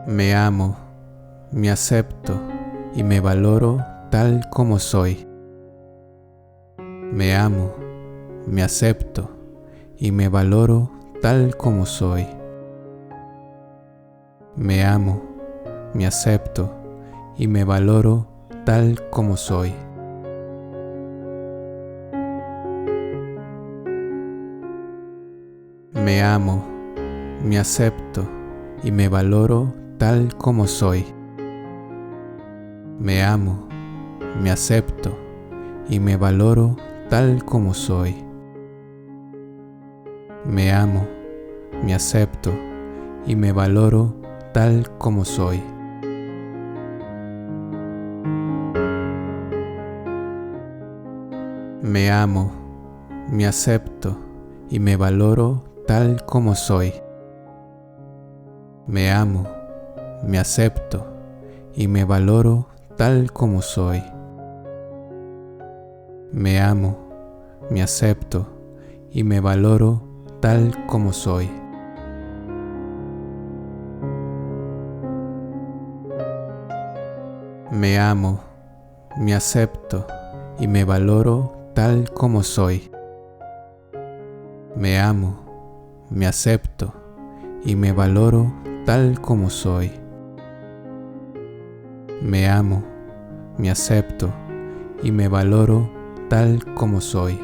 Me amo, me acepto y me valoro tal como soy. Me amo, me acepto y me valoro tal como soy. Me amo, me acepto y me valoro tal como soy. Me amo, me acepto y me valoro tal como soy. Me amo, me acepto y me valoro tal como soy. Me amo, me acepto y me valoro tal como soy. Me amo, me acepto y me valoro tal como soy. Me amo, me acepto y me valoro tal como soy. Me amo, me acepto y me valoro tal como soy. Me amo, me acepto y me valoro tal como soy. Me amo, me acepto y me valoro tal como soy. Me amo, me acepto y me valoro tal como soy.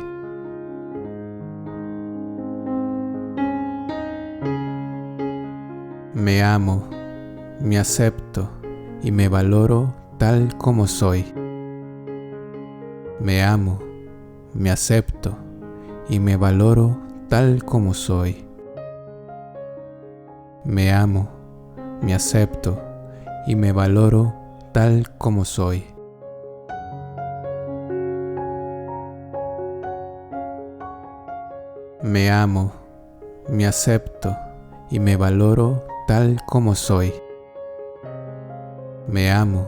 Me amo, me acepto y me valoro tal como soy. Me amo, me acepto y me valoro tal como soy. Me amo, me acepto y me valoro tal como soy. Me amo, me acepto y me valoro tal como soy. Me amo,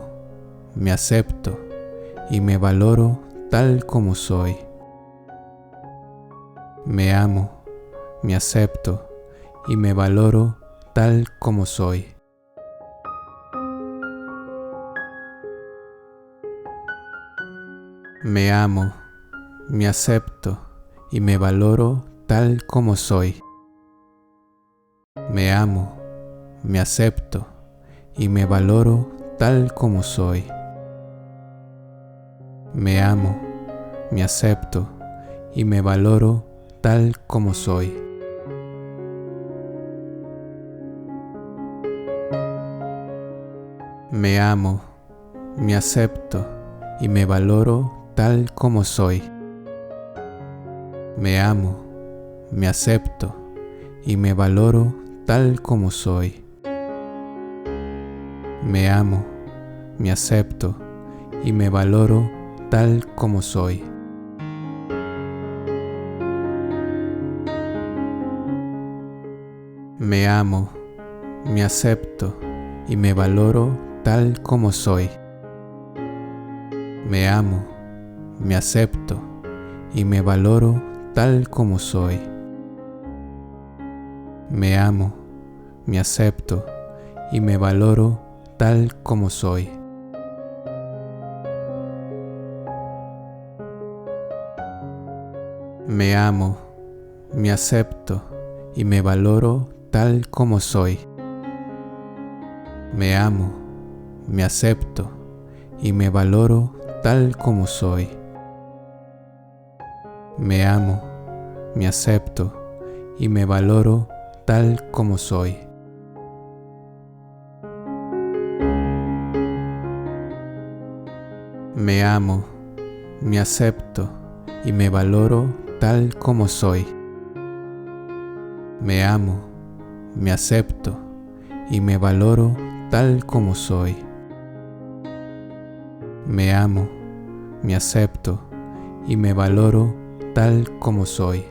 me acepto y me valoro tal como soy. Me amo, me acepto y me valoro tal como soy. Me amo, me acepto y me valoro tal como soy. Me amo, me acepto y me valoro tal como soy. Me amo, me acepto y me valoro tal como soy. Me amo, me acepto y me valoro tal como soy. Me amo, me acepto y me valoro tal como soy. Me amo, me acepto y me valoro tal como soy. Me amo, me acepto y me valoro tal como soy. Me amo, me acepto y me valoro tal como soy. Me amo, me acepto y me valoro tal como soy. Me amo, me acepto y me valoro tal como soy. Me amo, me acepto y me valoro tal como soy. Me amo, me acepto y me valoro tal como soy. Me amo, me acepto y me valoro tal como soy. Me amo, me acepto y me valoro tal como soy. Me amo, me acepto y me valoro tal como soy.